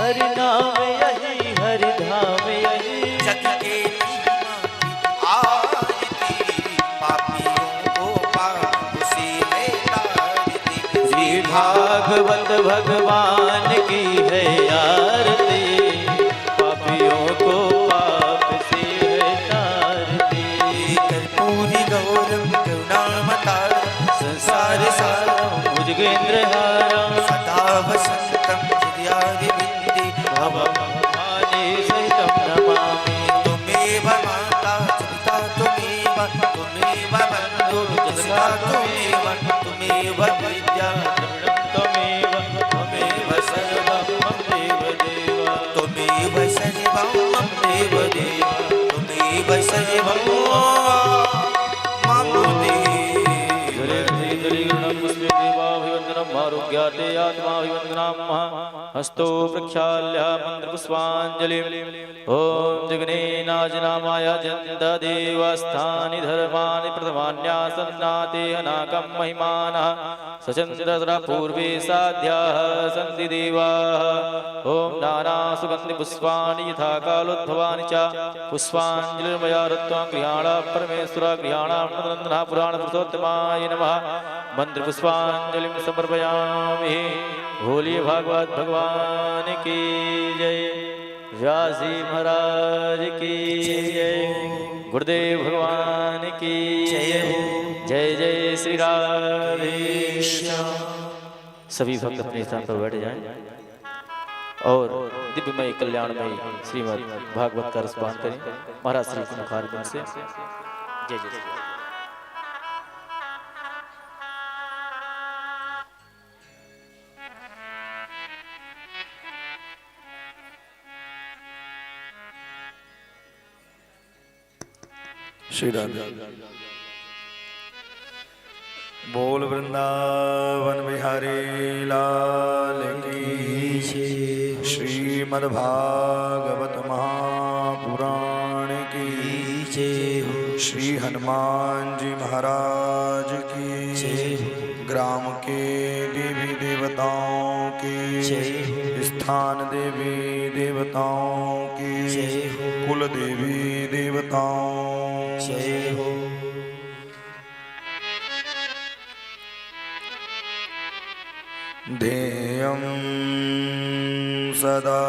हरि नाम यही, हरि धाम यही। जग के आरती पापियों को पाप से है तारती। श्री भागवत भगवान की है आरती, पापियों को पाप से है तारती। कर्पूरी गौरम करुणावतारम संसार सारम भुजगेंद्रहारम सदा वसंतम हृदयारविंदे भवमाने सहितं नमामि। त्वमेव माता च पिता त्वमेव बन्धु च सखा त्वमेव विद्या त्वमेव त्वमेव सर्वं मम देवदेव। त्वमेव सर्वं मम देवदेव त्वमेव सर्वं मम आरोग्याते आत्माभिवन्दनम् हस्तो प्रक्षाल्य मन्त्रपुष्पाञ्जलिं। ॐ जगन्नाथनामाय जन्मदेवस्थानि धर्माणि प्रथमान्यासन्नाते अनाकं महिमानः सचन्द्रतरा पूर्वे साध्याः सन्ति देवाः। ॐ नानासुगन्धिपुष्पाणि यथा कालोद्भवानि च पुष्पाञ्जलिर्मया रत्वां गृहाणा परमेश्वरा गृहाणां नन्दनः पुराणपुरुषोत्तमाय नमः। मंत्रपुष्पाञ्जलिं समर्पयामि। बोलिए भागवत भगवान की जय, व्यास जी महाराज की जय, गुरुदेव भगवान की जय। जय जय श्री राधे श्याम। सभी भक्त अपने स्थान पर बैठ जाएं और दिव्यमय कल्याणमय श्रीमद् भागवत का रसपान करें महाराज श्री मुखारबिंद से। जय जय श्री राम। श्री राधे। बोल वृंदावन बिहारी लाल की जय। श्रीमद्भागवत महापुराण की जय हो। श्री हनुमान जी महाराज की जय। ग्राम के देवी देवताओं की जय। स्थान देवी देवताओं की जय हो। कुल देवी देवताओं जय हो। ध्येयं सदा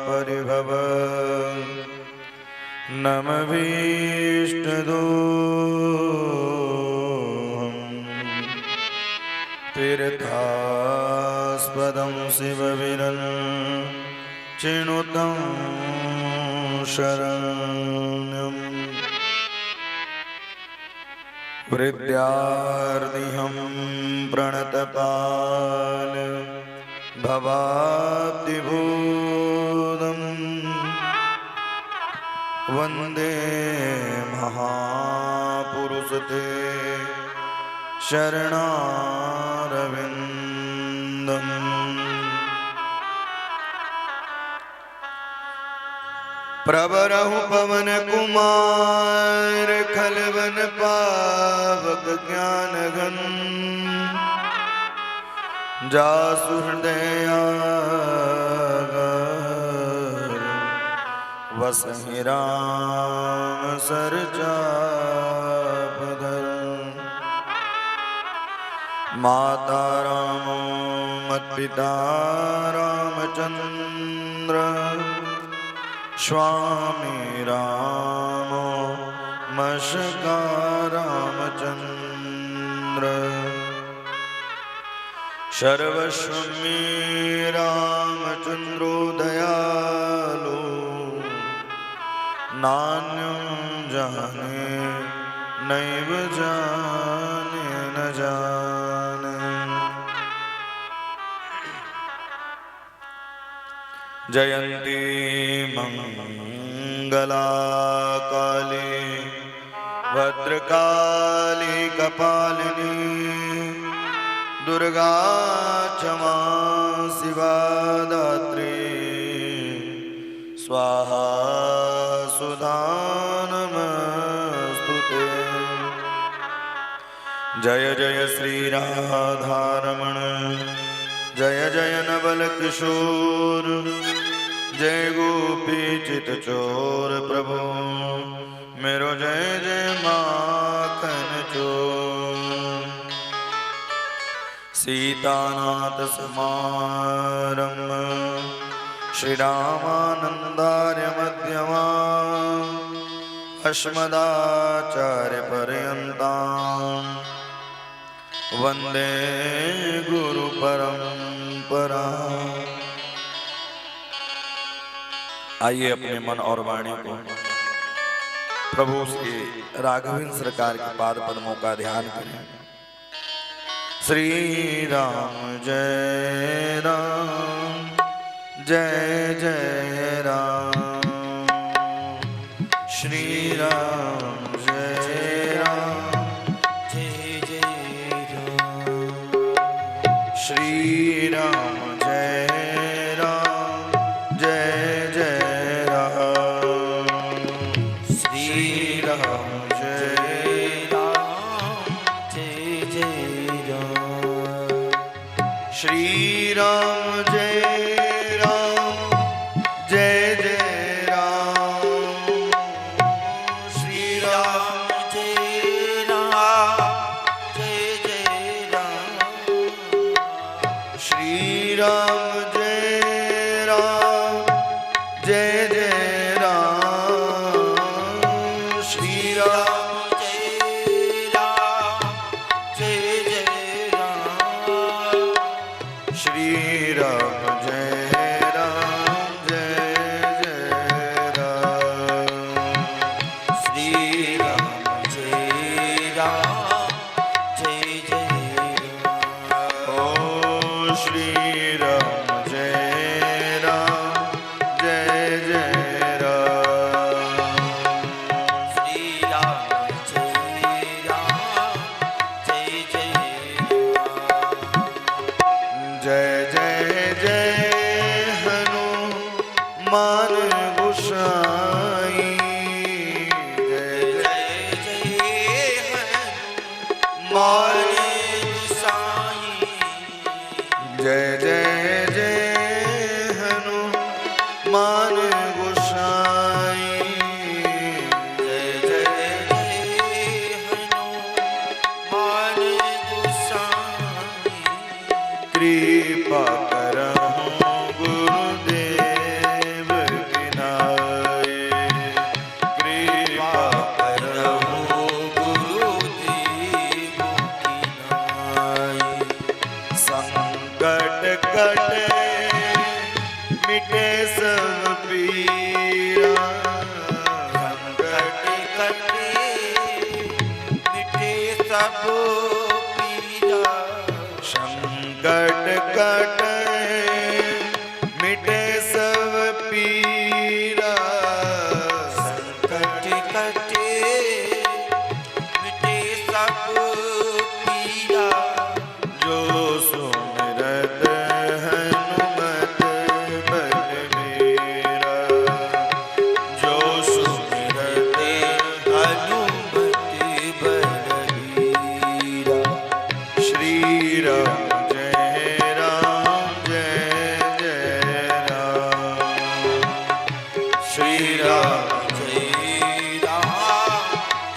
परिभव नमभीष्टदोहम् तीर्थास्पदं शिवविरल चिनुतं शरण्यम् वृद्धार्दिहं प्रणतपाल भवाब्धिभूतं वन्दे महापुरुषते शरणारविन्दम्। प्रवरहु पवन कुमार खलवन पावक ज्ञान घन जासु हृदयागार वसहि राम सरचापधर। माता रामो मत्पिता रामचंद्र स्वामी रामो मशका रामचंद्र। सर्वस्व मे रामचंद्रो दयालु नान्यं जाने नैव जाने न जाने। जयन्ती मंगला काली भद्रकाली कपालिनी दुर्गा क्षमा शिवा दात्री स्वाहा सुधा नमस्तुते। जय जय श्री राधारमण जय जय नव बल किशोर, जय गोपी चित चोर प्रभु मेरो जय जय माखन चोर। सीतानाथ समारंभ श्री रामानंदार्य मध्यमा अस्मदाचार्य पर्यन्तां वंदे गुरु परंपरा। आइए अपने मन और वाणी को प्रभु श्री राघवेंद्र सरकार के पाद पद्मों का ध्यान करें। श्री राम जय राम जय जय राम, श्री राम जय राम जय जय राम, श्री राम जय राम जय जय राम, श्री राम जय राम जय जय राम, श्री राम जय राम जय जय राम, श्री राम जय राम जय जय राम, श्री राम जय राम जय जय राम, श्री राम जय राम जय जय राम, श्री राम जय राम जय जय राम, श्री राम जय राम जय जय राम, ओ श्री राम जय राम जय जय राम, श्री राम जय राम जय जय राम, जय जय जय हनुमान गोसाई, जय जय जय मान साई, जय जय जय हनुमान गोसाई, जय जय जय हनुमान गोसाई, कृपा करहु गुरुदेव की नाई, कृपा करहु गुरुदेव की नाई, संकट कटे मिटे सब पीरा, संकट कटे मिटे सब पीरा, संकट कटे मिटे सब पीरा, संकट कटे मिटे सब पीरा, जो सुमिरत हनुमत बलबीरा, जो सुमिरत हनुमति बलबीरा, श्री राम जय राम जय जय राम, श्री राम जय राम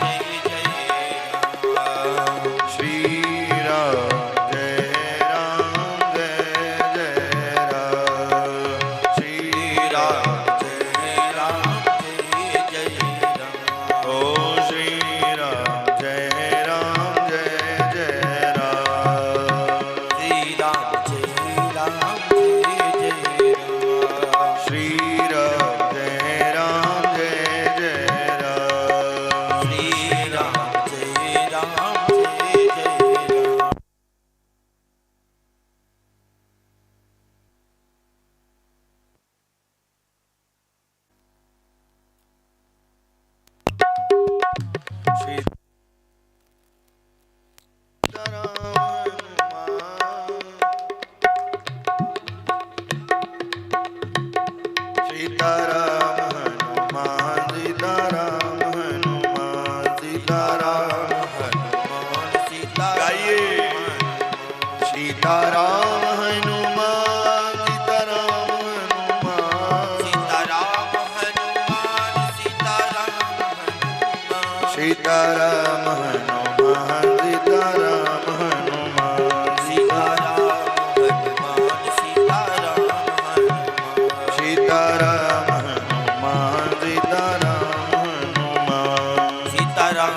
जय जय राम, श्री राम जय राम जय जय राम, श्री राम जय राम जय जय राम, ओ श्री राम जय राम जय जय राम, श्री राम जय राम जय जय राम, श्री राम जय राम जय जय राम, श्री राम जय राम जय जय राम। सीताराम हनुमान सीताराम हनुमान सीताराम सीता गाइए सीताराम हनुमान सीताराम हनुमान सीताराम हनुमान सीताराम हनुमान सीताराम हनुमान सीताराम हनुमान सीताराम हनुमान सीताराम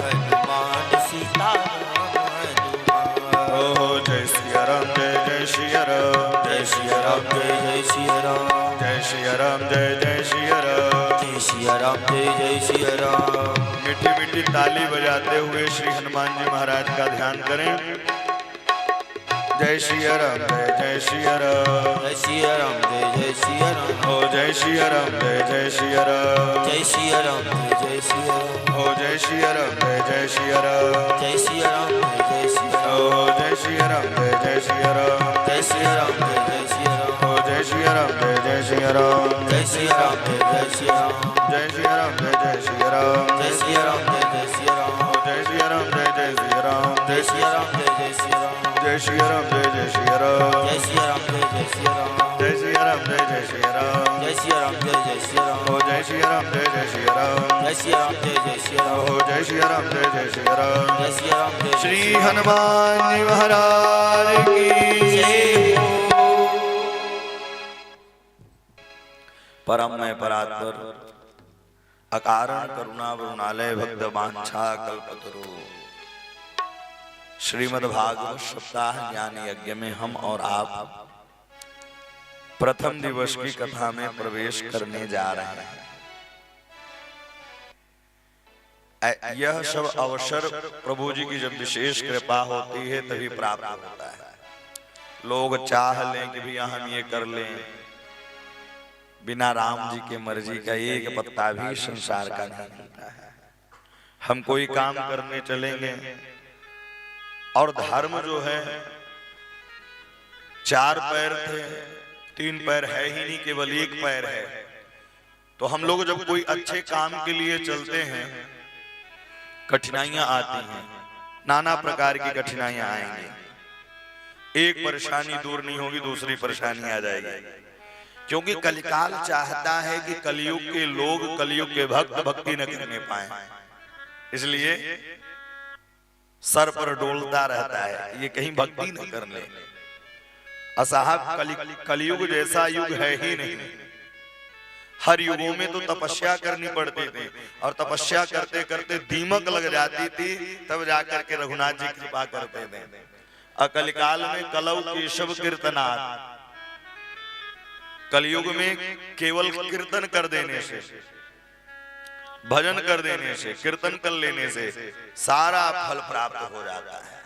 हनुमान सीताराम हनुमान हो जय सिया राम जय सिया राम जय सिया राम जय सिया राम जय सिया राम जय सिया राम जय सिया राम जय सिया राम। मीठी मीठी ताली बजाते हुए श्री हनुमान जी महाराज का ध्यान करें। जय सिया राम जय सिया राम जय सिया राम जय सिया राम हो जय सिया राम जय सिया राम जय सिया राम जय सिया राम हो जय सिया राम जय सिया राम जय सिया राम जय सिया राम हो जय सिया राम जय सिया राम जय सिया राम जय सिया राम हो जय सिया राम जय सिया राम जय सिया राम जय सिया राम जय सिया राम जय सिया राम जय सिया राम जय सिया राम हो जय सिया राम जय सिया राम जय सिया राम जय सिया राम जय सिया राम जय सिया राम जय सिया राम जय सिया राम जय सिया राम जय सिया राम जय सिया राम जय सिया राम हो जय सिया राम जय सिया राम जय सिया राम जय सिया राम हो जय सिया राम जय सिया राम जय सिया राम जय श्री हनुमान जी महाराज की जय हो। परम में परात्पर अकारण करुणा वरुणालय भक्त वांछा कल्पतरु श्रीमद् भागवत सप्ताह ज्ञान यज्ञ में हम और आप प्रथम दिवस की कथा में प्रवेश करने जा रहे हैं। यह सब अवसर प्रभु जी की जब विशेष कृपा होती है तभी प्राप्त होता है। लोग चाह लें कि भैया हम ये कर लें, बिना राम जी के मर्जी का एक पत्ता भी संसार का नहीं मिलता है। हम कोई काम करने चलेंगे और धर्म जो है चार पैर थे, तीन पैर है ही नहीं, केवल एक पैर है। तो हम लोग जब कोई अच्छे काम के लिए चलते हैं कठिनाइयां आती हैं, नाना प्रकार की कठिनाइयां आएंगी। एक परेशानी दूर नहीं होगी, दूसरी परेशानी आ जाएगी। क्योंकि कलिकाल चाहता है कि कलयुग के लोग, कलयुग के भक्त भक्ति न करने पाए, इसलिए सर पर डोलता रहता है ये कहीं भक्ति न कर ले। असाहब कलयुग जैसा युग है ही नहीं। हर युगों में तो तपस्या करनी पड़ती थी और तपस्या करते करते दीमक लग जाती थी, तब जाकर के रघुनाथ जी कृपा करते थे। अकलिकाल में कलौ केशव कीर्तनाथ, कलयुग में केवल कीर्तन कर देने से, भजन कर देने से, कीर्तन कर लेने से सारा फल प्राप्त हो जाता है।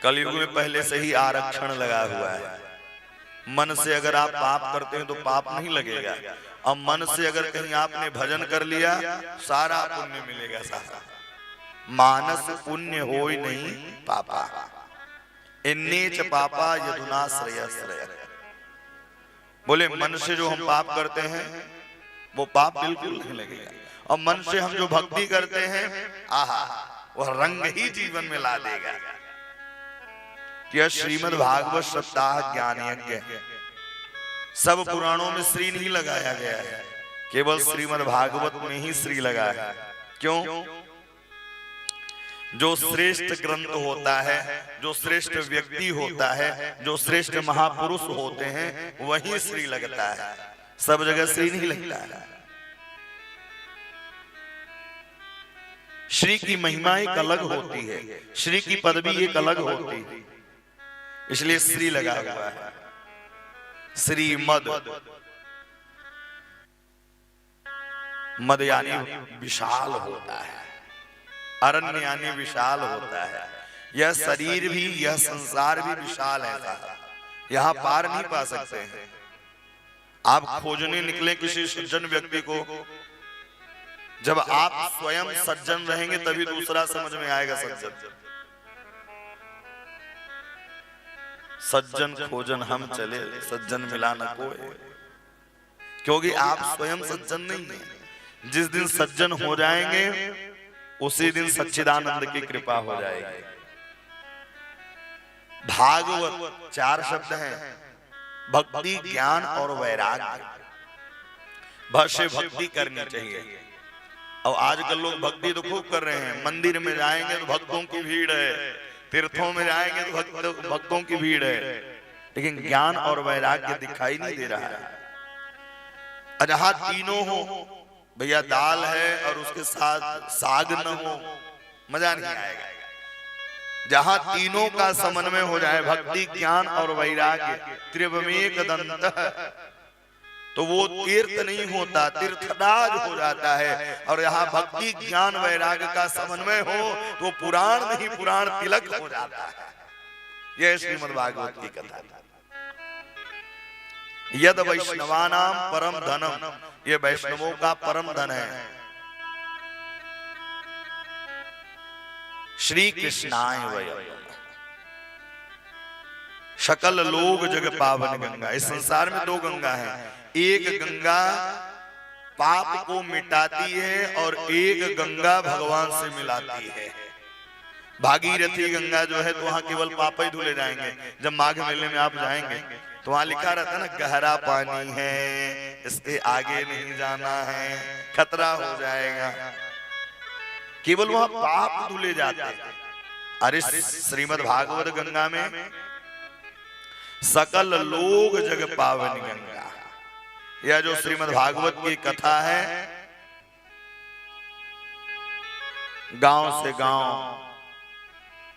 कलयुग में पहले से ही आरक्षण लगा हुआ है। मन से अगर आप पाप करते हैं तो पाप नहीं लगेगा, और मन से अगर कहीं आपने भजन कर लिया सारा पुण्य मिलेगा। सारा मानस पुण्य होय नहीं पापा, इन्नीच पापा यदुना श्रेय श्रेय। बोले मन से जो हम पाप करते हैं वो पाप बिल्कुल नहीं लगेगा, और मन से हम जो भक्ति करते हैं आहा वह रंग ही जीवन में ला देगा। यह श्रीमद् भागवत सप्ताह ज्ञान यज्ञ, सब पुराणों में श्री नहीं लगाया गया है, केवल श्रीमद् भागवत में ही श्री लगा है। क्यों? जो श्रेष्ठ ग्रंथ होता है, जो श्रेष्ठ व्यक्ति होता है, जो श्रेष्ठ महापुरुष होते हैं वही श्री लगता है, सब जगह श्री नहीं लगता है। श्री की महिमा एक अलग होती है, श्री की पदवी एक अलग होती है, इसलिए श्री लगा हुआ है। श्रीमद, मद यानी विशाल होता है, अरण्य यानी विशाल होता है। यह शरीर भी, यह संसार भी विशाल है, यहाँ पार नहीं पा सकते हैं। आप खोजने निकले किसी सज्जन व्यक्ति को, जब आप स्वयं सज्जन रहेंगे तभी दूसरा समझ में आएगा सज्जन। सज्जन खोजन हम चले, सज्जन मिला न कोई, क्योंकि आप स्वयं सज्जन नहीं है। जिस दिन सज्जन हो जाएंगे उसी दिन सच्चिदानंद की कृपा हो जाएगी। भागवत चार शब्द हैं, भक्ति, ज्ञान और वैराग्य। भक्ति करनी चाहिए और आजकल लोग भक्ति तो खूब कर रहे हैं, मंदिर में जाएंगे तो भक्तों की भीड़ है, तीर्थों में जाएंगे तो भक्तों की भीड़ है, लेकिन ज्ञान और वैराग्य दिखाई नहीं दे रहा है। जहां तीनों हो, भैया दाल है और उसके साथ साग न हो, मजा नहीं आएगा। जहां तीनों का समन्वय हो जाए, भक्ति ज्ञान और वैराग्य, त्रिभमेक दंत, तो वो तीर्थ नहीं होता, तीर्थराज हो जाता है। और यहाँ भक्ति ज्ञान वैराग्य का समन्वय हो तो पुराण नहीं, पुराण तिलक हो जाता है। यह श्रीमद् भागवत की कथा। यद वैष्णवानाम परम धनम, ये वैष्णवों का परम धन है। श्री कृष्णाय वयम् सकल लोग जग पावन गंगा। इस संसार में दो गंगा हैं, एक गंगा पाप को मिटाती है और एक गंगा भगवान से मिलाती है। भागीरथी गंगा जो है तो वहां केवल पाप ही धुले जाएंगे। जब माघ मेले में आप जाएंगे तो वहां लिखा रहता है ना, गहरा पानी है, इसके आगे नहीं जाना है, खतरा हो जाएगा। केवल वहां पाप धुले जाते हैं। अरे श्रीमद् भागवत गंगा में सकल लोग जग पावन गंगा, यह जो श्रीमद् भागवत की कथा है, गांव से गांव,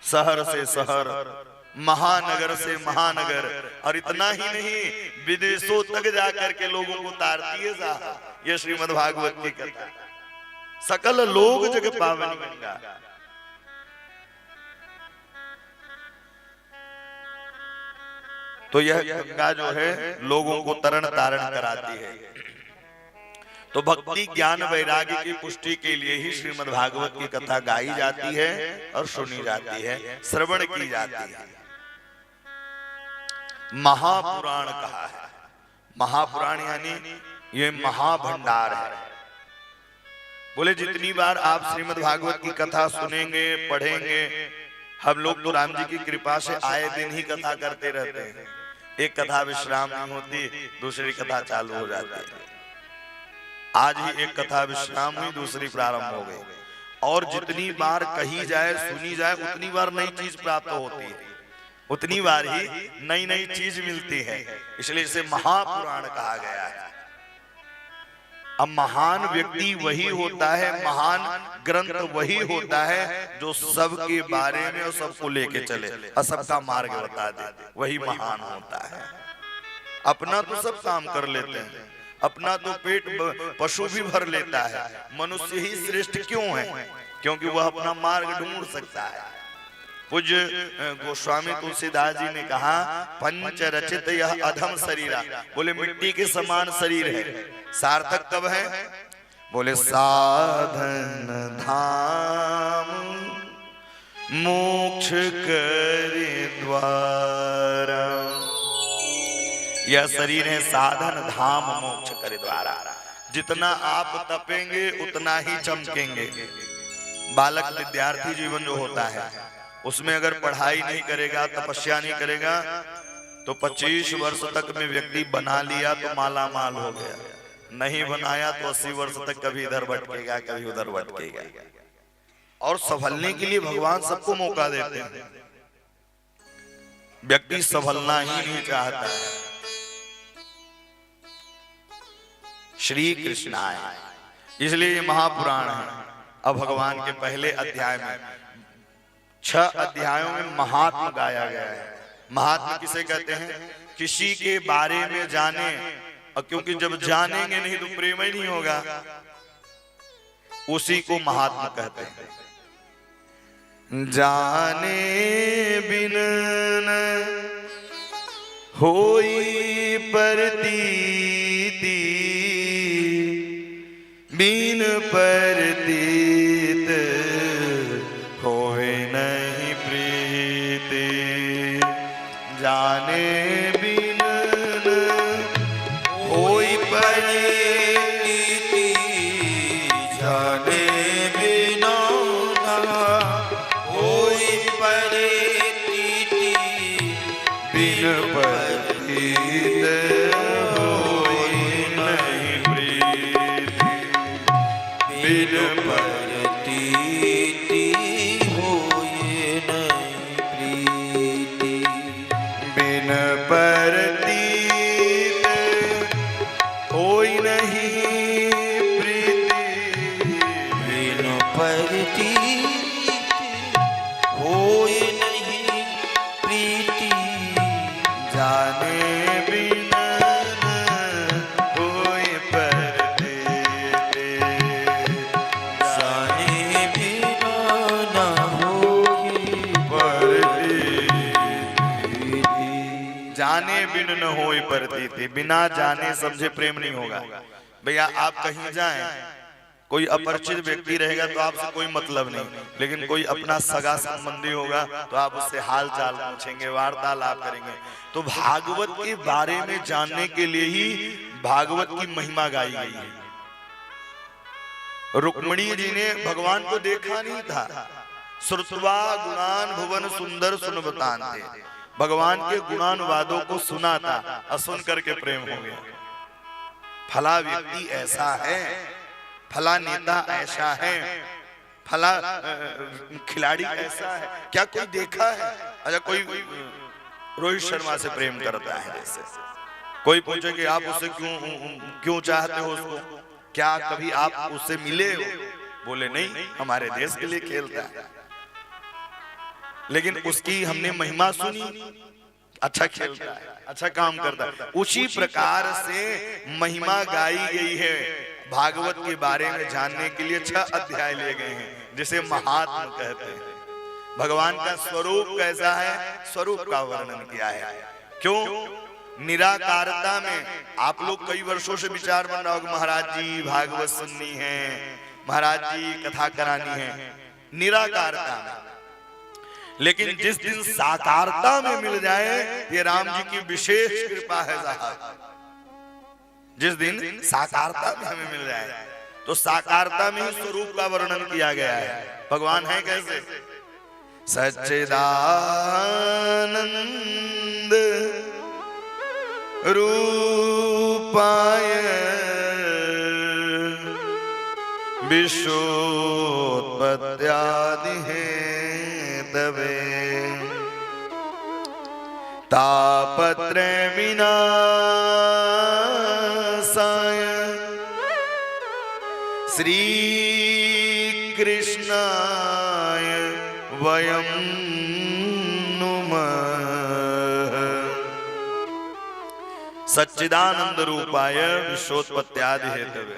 शहर से शहर, महानगर से महानगर, और इतना ही नहीं विदेशों तक जाकर के लोगों को तारती है साहब यह श्रीमद् भागवत की कथा। सकल लोग जग पावन गंगा। तो यह गंगा जो है लोगों को तरण तारण कराती है। तो भक्ति ज्ञान वैराग्य की पुष्टि के लिए ही श्रीमद् भागवत की कथा गाई जाती है और सुनी जाती है, श्रवण की जाती है। महापुराण कहा है। महापुराण यानी ये महाभंडार है। बोले जितनी बार आप श्रीमद् भागवत की कथा सुनेंगे, पढ़ेंगे, हम लोग तो राम जी की कृपा से आए दिन ही कथा करते रहते हैं। एक कथा विश्राम नहीं होती, दूसरी कथा चालू हो जाती है। आज ही एक कथा विश्राम हुई, दूसरी प्रारंभ हो गई। और जितनी बार कही जाए, सुनी जाए, उतनी बार नई चीज प्राप्त होती है, उतनी बार ही नई नई चीज मिलती है। इसलिए इसे महापुराण कहा गया है। अब महान व्यक्ति वही होता है, महान ग्रंथ वही होता है जो सबके बारे में और सबको लेके चले और सबका मार्ग बता दे, वही महान होता है। अपना तो सब काम कर लेते हैं, अपना तो पेट पशु भी भर लेता है, मनुष्य ही श्रेष्ठ क्यों है? क्योंकि वह अपना मार्ग ढूंढ सकता है। पूज्य गोस्वामी तुलसीदास जी ने कहा, पंच रचित यह अधम शरीरा, बोले मिट्टी के समान शरीर है, सार्थक कब है? बोले साधन धाम मोक्ष करे द्वारा। यह शरीर है साधन धाम मोक्ष करे द्वारा। जितना आप तपेंगे उतना ही चमकेंगे। बालक विद्यार्थी जीवन जो होता है उसमें अगर पढ़ाई नहीं करेगा, तपस्या नहीं करेगा, तो 25 वर्ष तक में व्यक्ति बना लिया तो माला माल हो गया, नहीं बनाया तो 80 वर्ष तक कभी इधर भटकेगा, कभी उधर भटकेगा। और संभलने के लिए भगवान सबको मौका देते हैं, व्यक्ति संभलना ही नहीं चाहता है। श्री कृष्णाय, इसलिए ये महापुराण है। अब भगवान के पहले अध्याय में 6 अध्यायों में महात्म गाया गया है। महात्म किसे कहते हैं? किसी के बारे में जाने, और क्योंकि जब जानेंगे नहीं तो प्रेम ही नहीं होगा, उसी को महात्मा कहते हैं। जाने बिन न होई प्रतीति, बिन प्रतीत होए नहीं प्रीति। जाने बिन होई प्रतीति, जाने बिना होई प्रतीति, बिन प्रतीत होए नहीं प्रीति, बिन होई प्रतीति, बिना जाने समझे प्रेम नहीं होगा। भैया आप कहीं जाएं, कोई अपरिचित व्यक्ति रहेगा तो आपसे कोई मतलब नहीं, लेकिन कोई अपना सगा संबंधी होगा तो आप उससे हाल चाल पूछेंगे, वार्तालाप करेंगे। तो भागवत के बारे में जानने के लिए ही भागवत की महिमा गाई गई है। रुक्मिणी जी ने भगवान को देखा नहीं था, श्रुत्वा गुणान भुवन सुंदर सुनबतान थे, भगवान के गुणानुवादों को सुना था और सुन करके प्रेम हो गया। फला व्यक्ति ऐसा है, फला नेता ऐसा है, फला खिलाड़ी ऐसा है, क्या कोई देखा है? अच्छा कोई रोहित शर्मा से प्रेम करता है, जैसे कोई पूछे कि आप उससे क्यों चाहते हो उसको, क्या कभी आप उससे मिले हो? बोले नहीं, हमारे देश के लिए खेलता है, लेकिन उसकी हमने महिमा सुनी, अच्छा खेलता है, अच्छा काम करता है। उसी प्रकार से महिमा गाई गई है। भागवत के बारे में जानने के लिए 6 अध्याय लिए गए हैं, जिसे महात्म कहते हैं। भगवान का स्वरूप कैसा है, स्वरूप का वर्णन किया है। क्यों? निराकारता में आप लोग कई वर्षों से विचार बन रहा होगा, महाराज जी भागवत सुननी है, महाराज जी कथा करानी है, निराकारता में। लेकिन जिस दिन साकारता में मिल जाए, ये राम जी की विशेष कृपा है साहब। जिस दिन साकारता में हमें मिल जाए, तो साकारता में ही स्वरूप का वर्णन किया गया है। भगवान है कैसे? सच्चिदानंद रूपाय विश्वोत्पत्त्यादि हेतवे तापत्रय विनाशाय श्री कृष्णाय वयं नुमः। सच्चिदानंद रूपाय विश्वोत्पत्त्यादि हेतवे।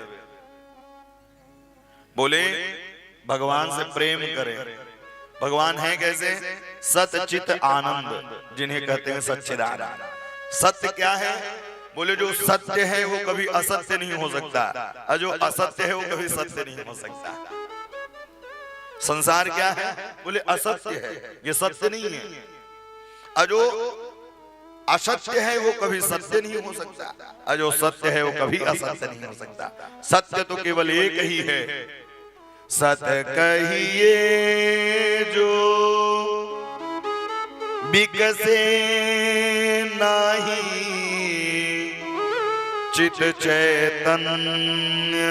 बोले भगवान से प्रेम करें। भगवान है कैसे? सतचित आनंद, जिन्हें कहते हैं सच्चिदानंद। सत्य क्या है? बोले जो सत्य है वो कभी असत्य नहीं हो सकता, और जो असत्य है वो कभी सत्य नहीं हो सकता। संसार क्या है? बोले असत्य है, ये सत्य नहीं है। और जो असत्य है वो कभी सत्य नहीं हो सकता, और जो सत्य है वो कभी असत्य नहीं हो सकता। सत्य तो केवल एक ही है। सत्य कहिए जो बिकसे नाही, चित चैतन्य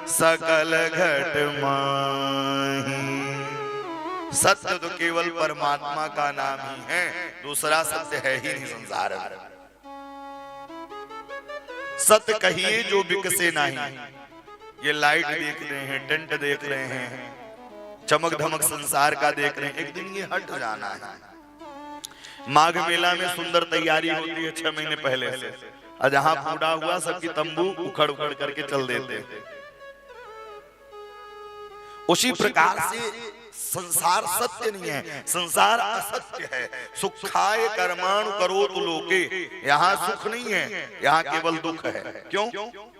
सकल घट माही। सत्य तो केवल परमात्मा का नाम ही है, दूसरा सत्य है ही नहीं संसार में। सत्य कहिए जो बिकसे नहीं। ये लाइट देख रहे हैं, टेंट देख रहे हैं, चमक धमक संसार का देख रहे हैं, एक दिन ये हट जाना है। माघ मेला में सुंदर तैयारी होती है 6 महीने पहले से, और जहां पूरा हुआ सबकी तंबू उखड़ उखड़ करके चल देते हैं। उसी प्रकार से संसार सत्य नहीं है, संसार असत्य है। सुखाय कर्माणु करोतु लोके, यहाँ सुख नहीं है, यहाँ केवल दुख है। क्यों?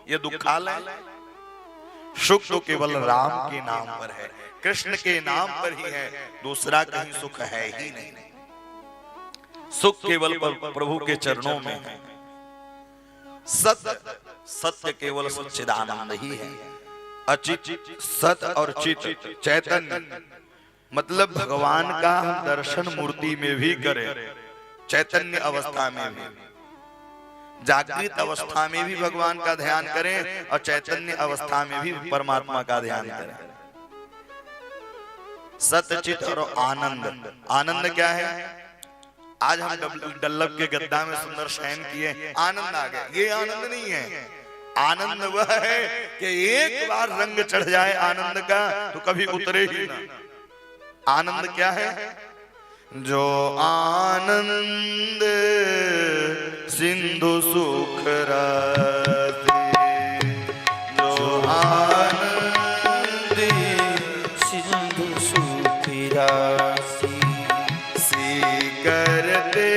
ये दुखालय। सुख तो केवल राम के नाम पर है, कृष्ण के नाम पर ही है, दूसरा कहीं सुख है ही नहीं। सुख केवल प्रभु के चरणों में है। सत्य केवल सच्चिदानंद ही है। अचित, सत और चित, चैतन्य, मतलब भगवान का हम दर्शन मूर्ति में भी करें, चैतन्य अवस्था में भी, जागृत अवस्था में भी भगवान का ध्यान करें, और चैतन्य अवस्था में भी परमात्मा का ध्यान करें। सतचित और आनंद। आनंद क्या है? आज हम डल्लब के गद्दा में सुंदर शयन किए, आनंद आ गया। ये आनंद नहीं है। आनंद वह है कि एक बार रंग चढ़ जाए आनंद का तो कभी उतरे ही ना। आनंद क्या है? जो आनंद सिंधु सुख राशि, जो आनंद सिंधु सुख राशि, सी करते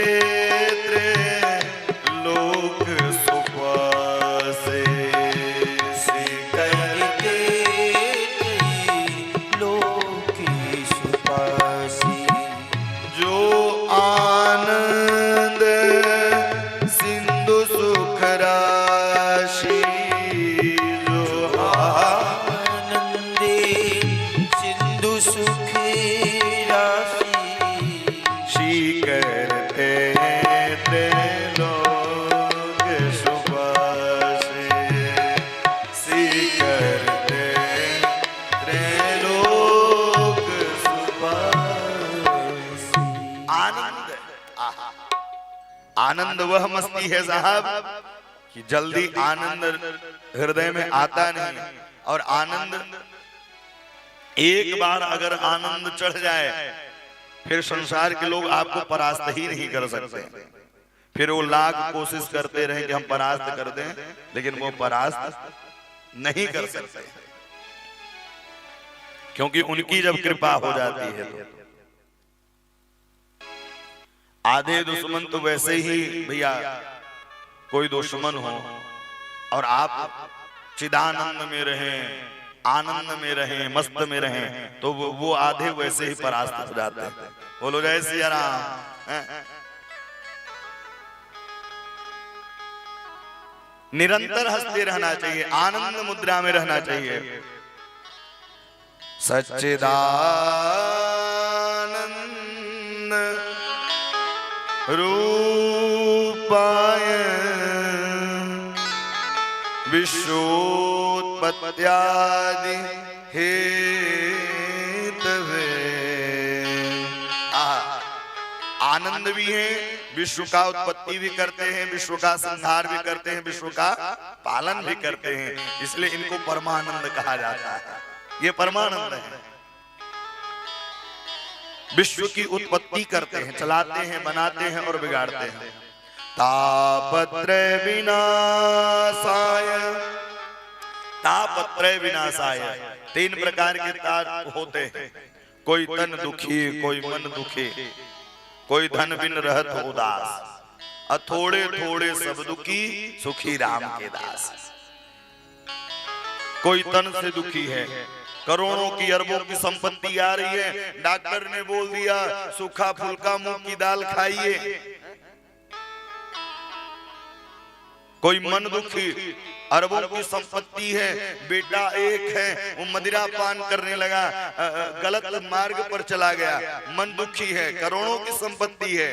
राशि जो आनंदे सिंधु सुखी राशि शी करते त्रिलोक सुबासी सी करते त्रिलोक सुबासी। आनंद, आहा, आनंद वह मस्ती है साहब कि जल्दी आनंद हृदय में आता नहीं, और आनंद एक बार अगर आनंद चढ़ जाए फिर संसार के लोग आपको परास्त ही नहीं कर सकते। फिर वो लाख कोशिश करते रहे कि हम परास्त कर दें, लेकिन वो परास्त नहीं कर सकते, क्योंकि उनकी जब कृपा हो जाती है तो। आधे दुश्मन तो वैसे ही भैया, कोई दुश्मन हो और आप चिदानंद में रहें, आनंद में रहें, मस्त में रहें, तो वो आधे वैसे ही परास्त हो जाते हैं। बोलो जय सिया राम। निरंतर हंसते रहना चाहिए, आनंद मुद्रा में रहना चाहिए। सच्चिदानंद रूपाय विश्वोत्पत्त्यादि हेतवे। आनंद भी है, विश्व का उत्पत्ति भी करते हैं, विश्व का संहार भी करते हैं, विश्व का पालन भी करते हैं, इसलिए इनको परमानंद कहा जाता है। ये परमानंद है, विश्व की उत्पत्ति करते हैं, चलाते हैं, बनाते हैं और बिगाड़ते हैं। तापत्रय विनाशाय, तापत्रय विनाशाय, 3 प्रकार के ताप होते हैं। कोई तन दुखी, कोई मन दुखी, कोई धन बिन रहत उदास, अथोड़े थोड़े सब दुखी, सुखी राम के दास। कोई तन से दुखी है, करोड़ों की अरबों की संपत्ति आ रही है, डॉक्टर ने बोल दिया सूखा फुल्का मूंग की दाल खाइए। कोई मन दुखी, अरबों की संपत्ति है, बेटा एक है, वो मदिरा पान करने लगा, गलत मार्ग पर चला गया, मन दुखी है, करोड़ों की संपत्ति है।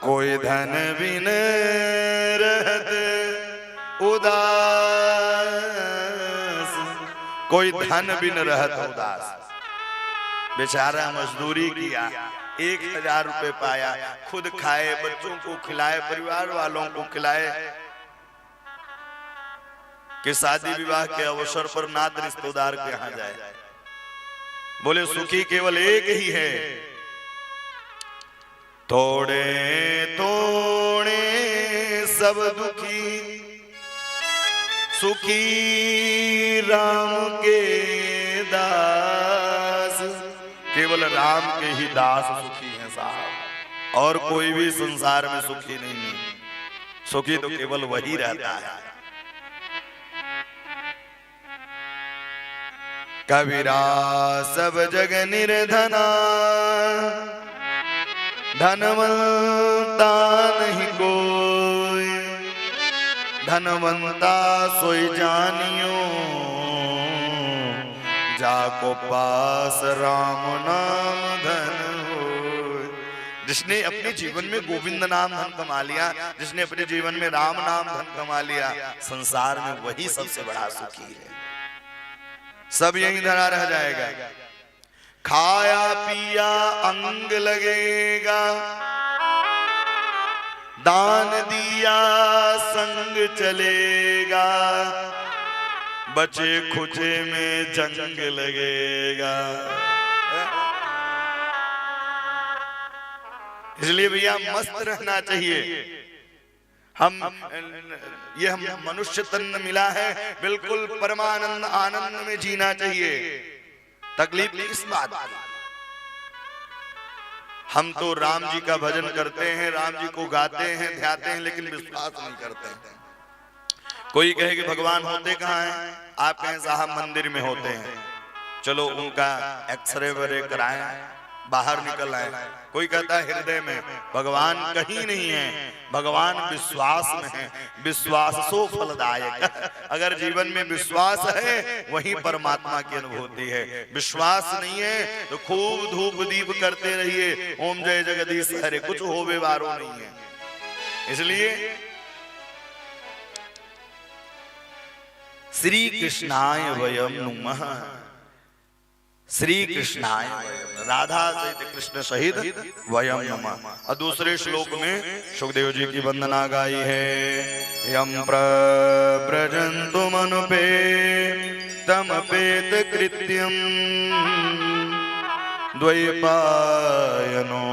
कोई धन बिन रहत उदास, कोई धन बिन रहत उदास, बेचारा मजदूरी किया, 1000 रुपए पाया, खुद खाए, बच्चों को खिलाए, परिवार वालों को खिलाए, कि शादी विवाह के अवसर पर नात रिश्तेदार के यहाँ जाए। बोले सुखी केवल एक ही है, थोड़े थोड़े सब दुखी, सुखी राम के दास। केवल राम के ही दास सुखी हैं साहब, और कोई भी संसार में सुखी नहीं है। सुखी तो केवल वही रहता है। कबीरा सब जग निर्धना, धनवंता नहीं कोई, धनवंता सोई जानियो, जाको पास राम नाम धन हो। जिसने अपने जीवन में गोविंद नाम धन कमा लिया, जिसने अपने जीवन में राम नाम धन कमा लिया, संसार में वही सबसे बड़ा सुखी है। सब यही धरा रह जाएगा। खाया पिया अंग लगेगा, दान दिया संग चलेगा, बचे खुचे में जंग लगेगा। इसलिए भैया मस्त रहना चाहिए। हम मनुष्य तन मिला है, बिल्कुल परमानंद आनंद में जीना चाहिए। तकलीफ इस बात की, हम तो राम जी का भजन करते हैं, राम जी को गाते हैं, ध्याते हैं, लेकिन विश्वास नहीं करते हैं। कोई कहे कि भगवान होते कहाँ हैं? आप कहें साहब मंदिर में होते हैं। चलो उनका एक्सरे वगैरह कराएं, बाहर निकल आए। कोई कहता है हृदय में, भगवान कहीं नहीं है, भगवान विश्वास में है। विश्वास सो फलदायक। अगर जीवन में विश्वास है वहीं परमात्मा की अनुभूति है। विश्वास नहीं है तो खूब धूप दीप करते रहिए, ओम जय जगदीश हरे, कुछ होवे वारो नहीं है। इसलिए श्री कृष्णाय वयम नुमः, श्री कृष्णाय राधा सहित कृष्ण सहित वयम नमः। और दूसरे श्लोक में सुखदेव जी की वंदना गाई है, यम प्रव्रजन्तु मनुपे तमपेत कृत्यम द्वैपायनो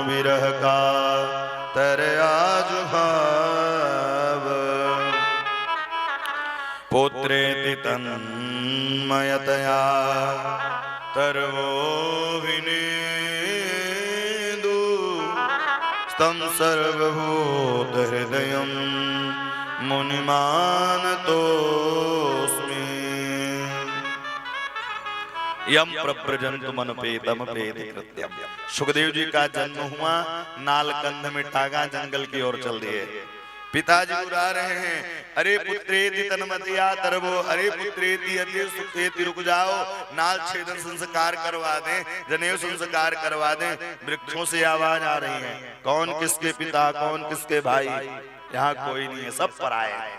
विरह का तरया जुहाव पुत्रेति तन्मयतया तरवोभिनेदु तं सर्वभूत हृदयं मुनिमानतोऽस्मि। यम प्रव्रजन्तु मनुपेतम पेति कृत्यम। सुखदेव जी का जन्म हुआ, नालकंद में टागा जंगल की ओर चल दिए। पिताजी बुला रहे हैं, अरे पुत्रेति तन्मयतया तरवो, अरे पुत्रेति अति सुखेति, रुक जाओ, नाल छेदन संस्कार करवा दें, जनेऊ संस्कार करवा दें। वृक्षों से आवाज आ रही है, कौन किसके पिता, कौन किसके भाई, यहाँ कोई नहीं है, सब पराए हैं।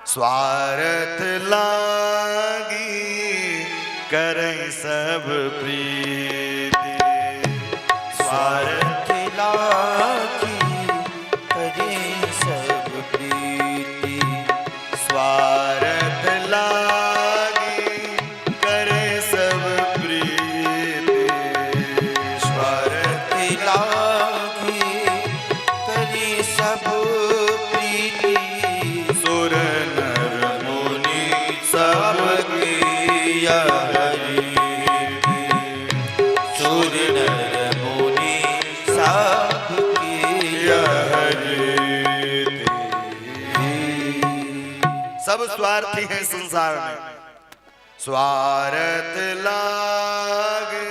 स्वार्थ लागी करें सब प्रीति, स्वार्थ लागी सब प्रीति, स्वार्थ लागी करे सब प्रीति, स्वार्थ लागी करे सब प्रीति, सुर नर मुनि सब सबके हरि, सुर नर मुनि सबके सब स्वार्थी हैं संसार में। स्वार्थ लागे,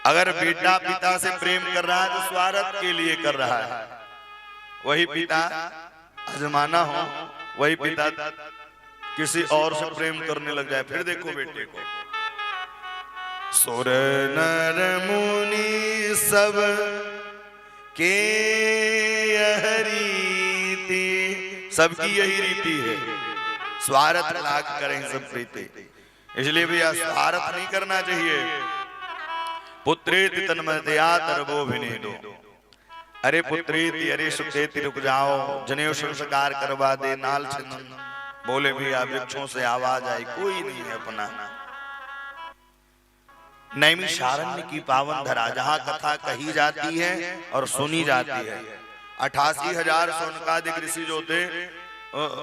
अगर बेटा पिता से प्रेम कर रहा है तो स्वार्थ के लिए कर रहा है। वही पिता अजमाना हो, वही पिता किसी और से प्रेम करने लग जाए, फिर देखो बेटे को। सुर नर मुनि सब के रीति, सबकी यही रीति है, स्वार्थ लाग करें सब प्रीति। इसलिए भैया स्वार्थ नहीं करना चाहिए। पुत्रेति तन्मयतया तरवोभिनेदु, अरे पुत्रेति, अरे सुखेति, रुक जाओ, जनेऊ संस्कार करवा दे, नाल छेदन। बोले भैया वृक्षों से आवाज आई, कोई नहीं है अपना। नैमिषारण्य की पावन धरा, जहाँ कथा कही जाती है और सुनी जाती है। 88,000 शौनकादिक ऋषि जो थे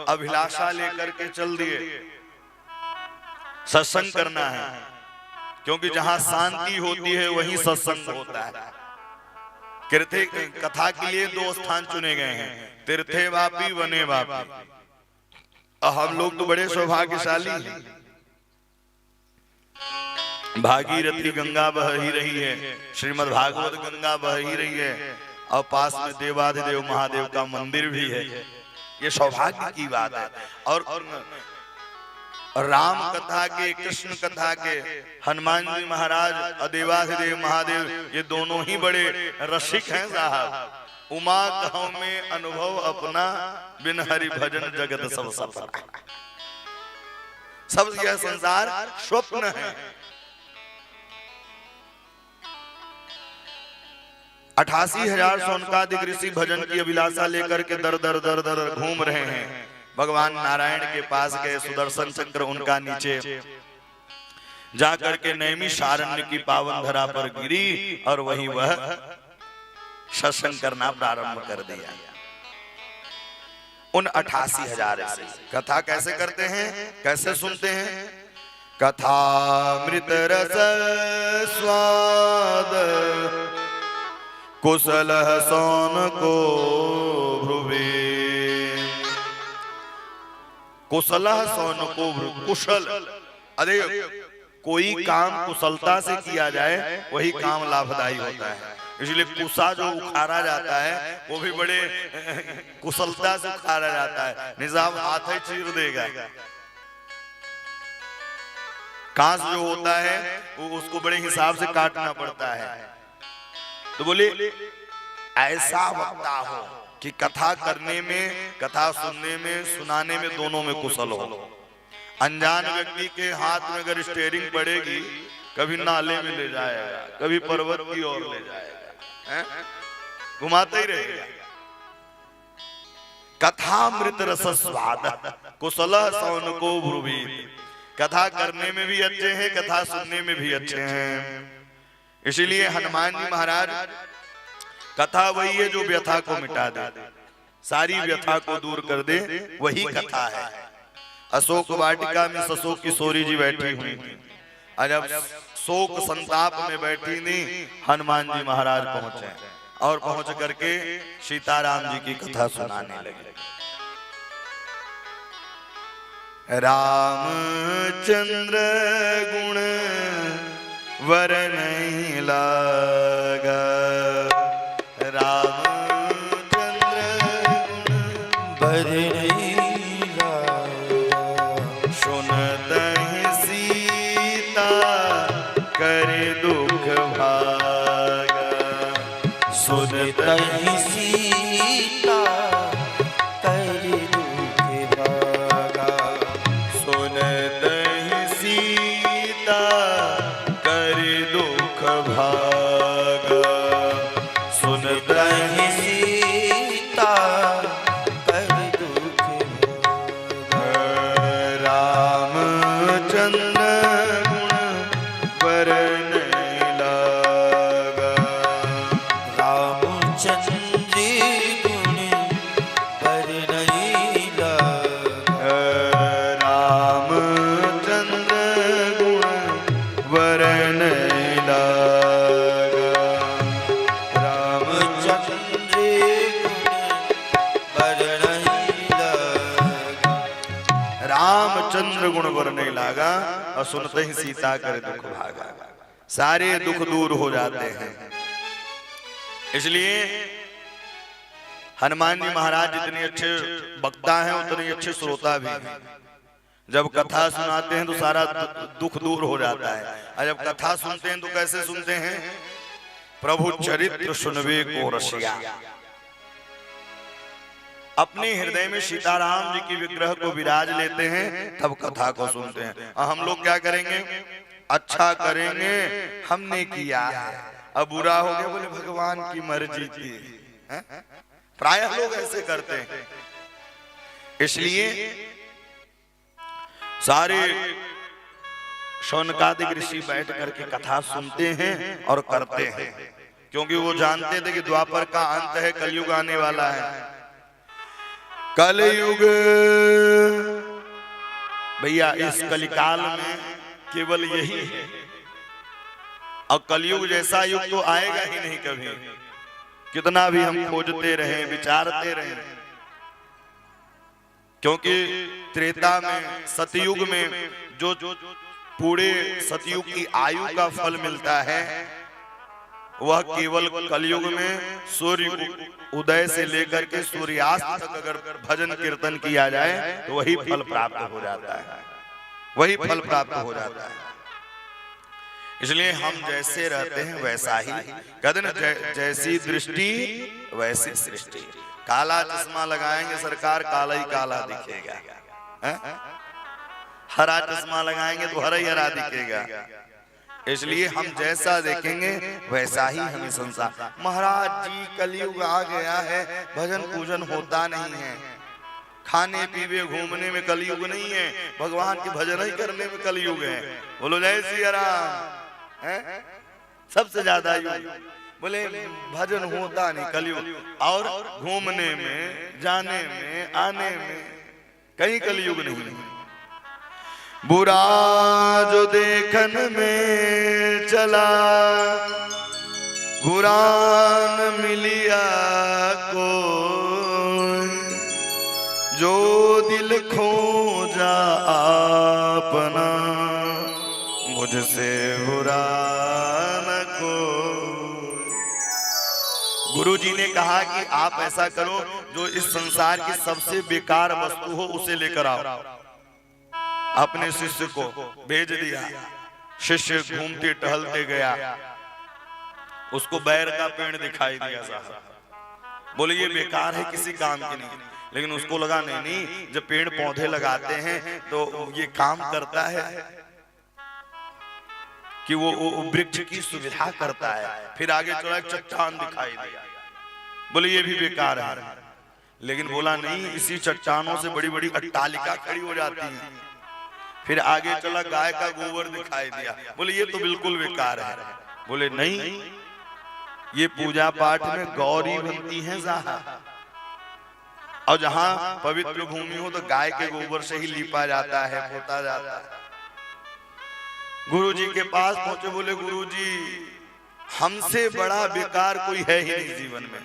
अभिलाषा लेकर के चल दिए, सत्संग करना है, क्योंकि जहाँ शांति होती है वहीं सत्संग होता है। तीर्थे कथा के लिए 2 स्थान चुने गए हैं, तीर्थे वापी वने वापी। हम लोग तो बड़े सौभाग्यशाली हैं, भागीरथी गंगा बह ही रही है, श्रीमद् भागवत गंगा बह ही रही है, और पास में देवाधिदेव महादेव का मंदिर भी है। ये सौभाग्य की बात है। और राम कथा के, कृष्ण कथा के, हनुमान जी महाराज और देवाधिदेव महादेव, ये दोनों ही बड़े रसिक हैं साहब। उमा कहूं में अनुभव अपना, बिन हरि भजन जगत सब सपना। सब यह संसार स्वप्न है। 88,000 शौनकादिक ऋषि भजन की अभिलाषा लेकर के दर दर दर दर घूम रहे हैं। भगवान नारायण के पास गए, सुदर्शन चक्र उनका नीचे जाकर के नैमिषारण्य की पावन धरा पर गिरी, और वहीं वह सत्संग करना प्रारंभ कर दिया। उन 88,000 से कथा कैसे करते हैं, कैसे सुनते हैं? कथामृत रस स्वाद कुशल सोन को भ्रुवे, कुशल सोन को कुशल, अरे कोई काम कुशलता से किया जाए वही काम लाभदायी होता है। इसलिए कुसा जो उखाड़ा जाता है वो भी बड़े कुशलता से उखाड़ा जाता है, निजाम हाथ ही चीर देगा। कांस जो होता है वो उसको बड़े हिसाब से काटना पड़ता है। तो बोले ऐसा वक्ता हो कि कथा करने में, कथा सुनने में, सुनाने में, दोनों में कुशल हो। अनजान व्यक्ति के हाथ में अगर स्टीयरिंग पड़ेगी, कभी नाले में ले जाएगा, कभी पर्वत की ओर ले जाएगा, घुमाते ही रहेगा। कथामृत रस स्वाद कुशल सौन को ब्रुवीत। कथा करने में भी अच्छे हैं, कथा सुनने में भी अच्छे हैं। इसीलिए हनुमान जी महाराज, कथा वही है जो व्यथा को मिटा दे, सारी व्यथा को दूर कर दे, वही कथा है। अशोक वाटिका में सशोक किशोरी जी बैठी हुई थी, और जब शोक संताप में बैठी थी, हनुमान जी महाराज पहुंचे और पहुंच करके सीताराम जी की कथा सुनाने लगे। रामचंद्र गुण वरनहि लागा, रामचंद्र गुण वरनहि लागा, सुनतहि सीता कर दुख भागा, सुनतहि सीता कर दुख भागा, सुनतहि सीता कर दुख भागा, सुनतहि सीता कर दुख भागा। रामचंद्र गुण वरनहि लागा, रामचंद्र गुण वरनहि लागा, रामचंद्र गुण वरनहि लागा, रामचंद्र गुण वरनहि लागा। रामचंद्र गुण वरनहि लागा और सुनते ही सीता कर दुख भागा। सारे दुख दूर हो जाते हैं। इसलिए हनुमान जी महाराज जितने अच्छे वक्ता हैं उतने अच्छे श्रोता भी हैं। जब कथा सुनाते हैं तो सारा दुख दूर हो जाता है, और जब कथा सुनते हैं तो कैसे सुनते हैं? प्रभु चरित्र सुनवे को रसिया। अपने हृदय में सीताराम जी की विग्रह को विराज लेते हैं, तब कथा को सुनते हैं। और हम लोग क्या करेंगे? अच्छा करेंगे, हमने किया है, अब बुरा हो गया, बोले भगवान की मर्जी थी। प्रायः लोग ऐसे करते हैं। इसलिए सारे शौनकादिक ऋषि बैठ करके कथा सुनते हैं और करते हैं, क्योंकि वो जानते थे कि द्वापर का अंत है, कलयुग आने वाला है। कलयुग भैया, इस कलिकाल में केवल यही है, और कलयुग जैसा युग तो आएगा ही नहीं कभी। कितना भी हम खोजते रहे, विचारते रहे, क्योंकि त्रेता में, सतयुग में जो पूरे सतयुग की आयु का फल मिलता है, वह केवल कलयुग में सूर्य उदय से लेकर के सूर्यास्त तक अगर भजन कीर्तन किया जाए तो वही फल प्राप्त हो जाता है, वही फल प्राप्त हो जाता है। इसलिए हम जैसे रहते हैं वैसा ही, कहते ना, जैसी दृष्टि वैसी सृष्टि। काला चश्मा लगाएंगे सरकार, काला ही काला दिखेगा। हरा चश्मा लगाएंगे तो हरा ही हरा दिखेगा। इसलिए हम जैसा देखेंगे वैसा ही हमें संसार। महाराज जी, कलयुग आ गया है, भजन पूजन होता नहीं है, खाने पीवे घूमने में कलयुग नहीं है, भगवान के भजन ही करने में कलयुग है। बोलो जय सिया राम। सबसे ज्यादा युग, बोले भजन होता नहीं, कलयुग। और घूमने में, जाने में, आने में कहीं कलयुग नहीं। बुरा जो देखन में चला, बुरा न मिलिया को, जो दिल खोजा आपना, मुझ बुरा न को। गुरु जी ने कहा कि आप ऐसा करो, जो इस संसार की सबसे बेकार वस्तु हो उसे लेकर आओ। अपने शिष्य को भेज दिया। शिष्य घूमते टहलते गया, उसको बैर का पेड़ दिखाई दिया। साहब बोले ये बेकार है, किसी काम की नहीं। लेकिन उसको लगा नहीं, जब पेड़ पौधे लगाते हैं तो ये काम करता है कि वो वृक्ष की सुविधा करता है। फिर आगे चला, चट्टान दिखाई दिया, बोले ये भी बेकार है। लेकिन बोला नहीं, इसी चट्टानों से बड़ी बड़ी अट्टालिका खड़ी हो जाती है। फिर आगे चला, गाय का गोबर दिखाई दिया, बोले ये तो बिल्कुल बेकार है। बोले नहीं, ये पूजा पाठ में गौरी बनती है साहब, और जहां पवित्र भूमि हो तो गाय के गोबर से ही लीपा जाता है, पोता जाता है। गुरु जी के पास पहुंचे, बोले गुरु जी हमसे बड़ा बेकार कोई है ही नहीं जीवन में,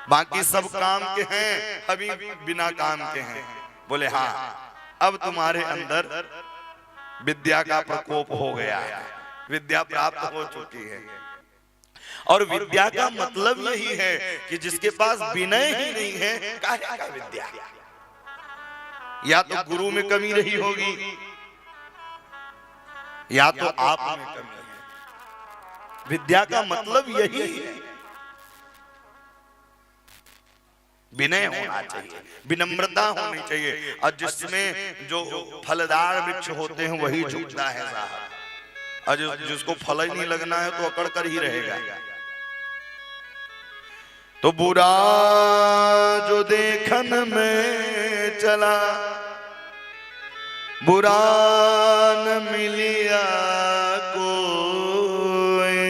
बाकी सब काम के हैं, अभी बिना काम के हैं। बोले हाँ, अब तुम्हारे अंदर विद्या का प्रकोप हो गया है, विद्या प्राप्त हो चुकी है। और विद्या का मतलब यही है कि जिसके पास विनय ही नहीं है, काहे का विद्या। या तो गुरु में कमी रही होगी, या तो आप में कमी है। विद्या का मतलब यही है, विनय होना चाहिए, विनम्रता होनी चाहिए। और जिसमें जो फलदार वृक्ष होते हैं वही झुकता है साहब, और जिसको फल ही नहीं लगना है तो अकड़ कर ही रहेगा। तो बुरा जो देखन में चला, बुरा न मिलिया कोई,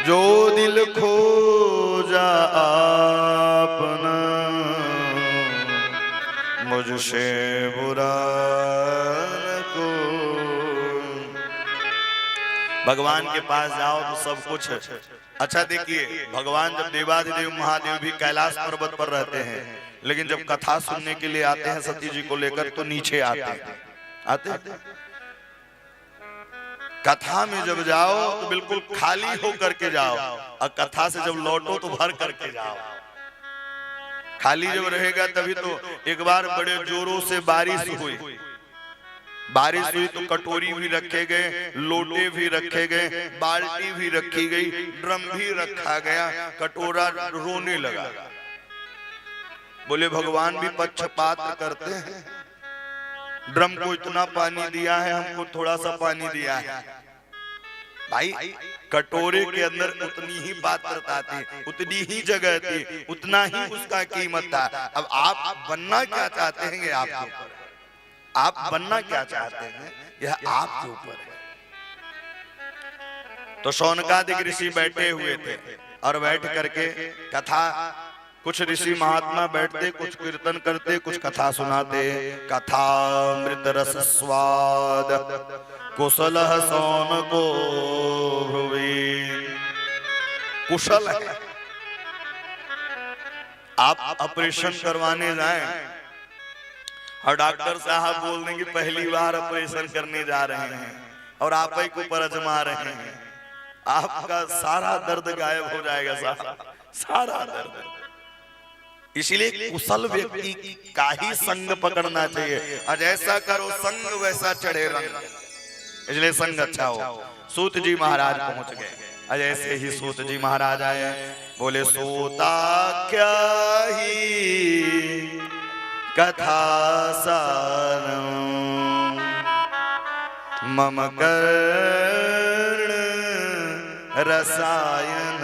जो दिल खोजा आपना, मुझसे बुरा न कोई। भगवान के पास जाओ तो सब कुछ है। अच्छा देखिए, भगवान जब देवाधिदेव महादेव भी कैलाश पर्वत पर रहते हैं, लेकिन जब कथा सुनने के लिए आते हैं सती जी को लेकर तो नीचे आते कथा में जब जाओ तो बिल्कुल खाली हो करके जाओ, और कथा से जब लौटो तो भर करके जाओ। खाली जब रहेगा तभी तो एक बार बड़े जोरों से बारिश हुई तो कटोरी भी रखे गए, लोटे भी रखे गए, बाल्टी भी रखी गई, ड्रम भी रखा गया, कटोरा रोने लगा। बोले भगवान भी पक्षपात करते हैं, ड्रम को इतना पानी दिया है, हमको थोड़ा सा पानी दिया है। भाई कटोरे के अंदर उतनी ही पात्रता थी, उतनी ही जगह थी, उतना ही उसका कीमत था। अब आप बनना क्या चाहते हैं, आप बनना क्या चाहते हैं, यह आपके ऊपर है। तो शौनकादिक ऋषि बैठे हुए थे, और बैठ करके कथा, कुछ ऋषि महात्मा बैठते, कुछ कीर्तन करते, कुछ कथा सुनाते। कथा अमृत रस स्वाद कुशल सौन को भुवि। कुशल है, आप ऑपरेशन करवाने जाएं और डॉक्टर साहब बोल देंगे पहली बार ऑपरेशन करने जा रहे हैं, और आप ही को पर आजमा रहे हैं, आपका सारा दर्द गायब हो जाएगा साहब, सारा दर्द। इसलिए कुशल व्यक्ति का ही संग पकड़ना चाहिए, और जैसा करो संग वैसा चढ़े रंग, इसलिए संग अच्छा हो। सूत जी महाराज पहुंच गए, और ऐसे ही सूत जी महाराज आए, बोले सूता क्या ही कथा सारम, मम कर्ण रसायन।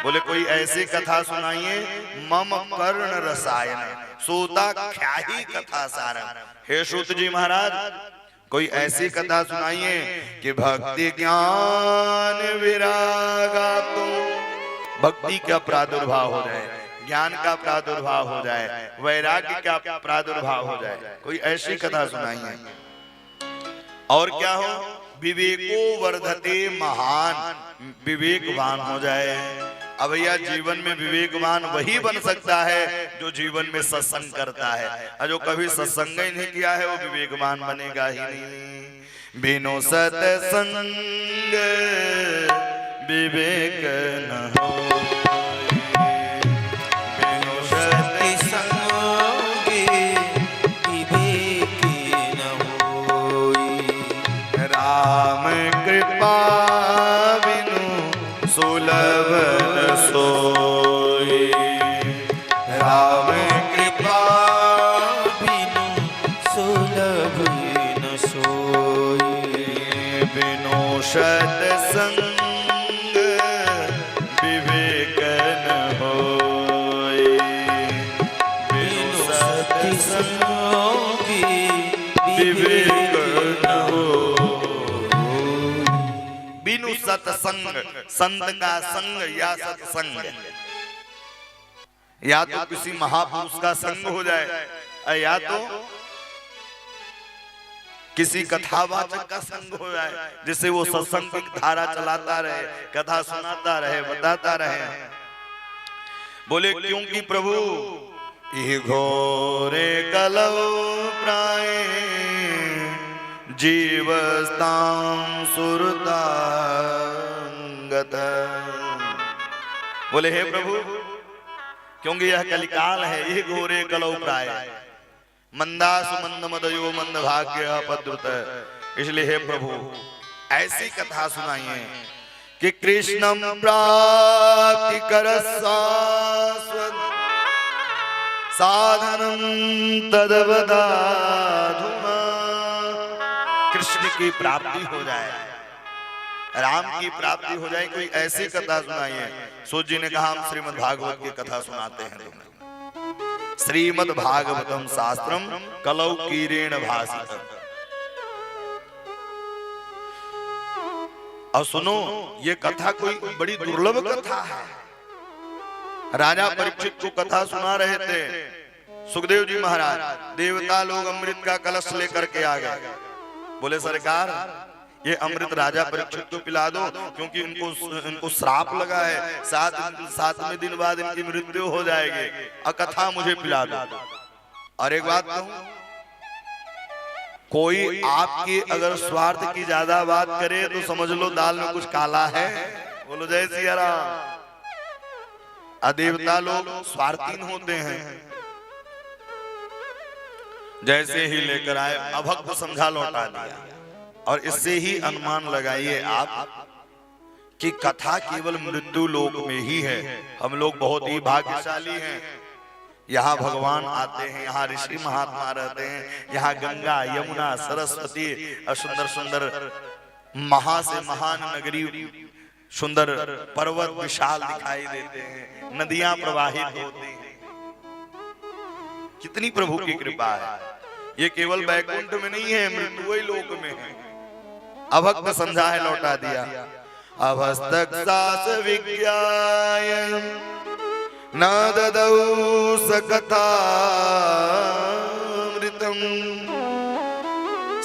बोले कोई ऐसी कथा सुनाइए, मम कर्ण रसायन, सूता क्या ही कथा सारम। हे सूत जी महाराज, कोई ऐसी कथा सुनाइए कि भक्ति ज्ञान विरागा, तो भक्ति का प्रादुर्भाव हो जाए, ज्ञान का प्रादुर्भाव हो जाए, वैराग्य का प्रादुर्भाव हो जाए। कोई ऐसी कथा सुनाइए। और क्या हो, विवेको वर्धते महान, विवेकवान हो जाए। अब भैया जीवन में विवेकवान वही बन सकता है जो जीवन में सत्संग करता है, और जो कभी सत्संग ही नहीं किया है वो विवेकवान बनेगा ही नहीं। बिनु सत्संग विवेक न हो, बिनु सत्संगे विवेक न होई। राम कृपा बिनु सुलभ न सोई, राम कृपा बिनु सुलभ न सोई। बिनु सत्संग विवेक न होई, बिनु सत्संगे विवेक न हो। बिनु सत्संग, संत का संग या सत्संग, या तो किसी महापुरुष का संग हो जाए, या तो किसी कथावाचक का संग हो जाए, जिससे वो सत्संग की धारा चलाता रहे, कथा सुनाता रहे, बताता रहे। बोले क्योंकि प्रभु ये घोरे कलौ प्राय जीवस्तां सुरतांगत। बोले हे प्रभु, क्योंकि यह कलिकाल है, ये घोरे कलौ प्राय, मंदासु मंद मदयो मंद भाग्य अपद्रुत। इसलिए हे प्रभु ऐसी कथा सुनाइए कि कृष्णम प्राप्ति कर शाश्वत साधनम तदवदाधुना। कृष्ण की प्राप्ति हो जाए, राम की प्राप्ति हो जाए, कोई ऐसी कथा सुनाइए। सूत जी ने कहा हम श्रीमद् भागवत की कथा सुनाते हैं तुम्हें। श्रीमद् भागवतम शास्त्रम कलौ कीरेण भासितम। और सुनो, ये कथा कोई बड़ी दुर्लभ कथा है। राजा परीक्षित को कथा सुना रहे थे सुखदेव जी महाराज। देवता लोग अमृत का कलश लेकर के आ गए। बोले सरकार ये अमृत राजा परीक्षित को पिला दो, क्योंकि इनको श्राप लगा है, 7वें दिन बाद इनकी मृत्यु हो जाएगी, और कथा मुझे पिला दो। और एक बात कहूं, कोई आपकी अगर स्वार्थ की ज्यादा बात करे तो समझ लो दाल में कुछ काला है। बोलो जय सिया राम। देवता लोग स्वार्थहीन होते हैं। जैसे ही लेकर आए अभक्त समझा लौटा दिया। और इससे ही अनुमान लगाइए आप कि कथा केवल मृत्यु लोक में ही है। हम लोग बहुत ही भाग्यशाली हैं। यहाँ भगवान आते हैं, यहाँ ऋषि महात्मा रहते हैं, यहाँ गंगा यमुना सरस्वती और सुंदर सुंदर महा से महान नगरी, सुंदर पर्वत विशाल दिखाई देते हैं, नदियां प्रवाहित होती हैं। कितनी प्रभु की कृपा है। ये केवल वैकुंठ में नहीं है, मृत्यु लोक में है। अभक्त समझा है लौटा दिया। अभस्तक सास विज्ञाय न ददौ सकथामृतम्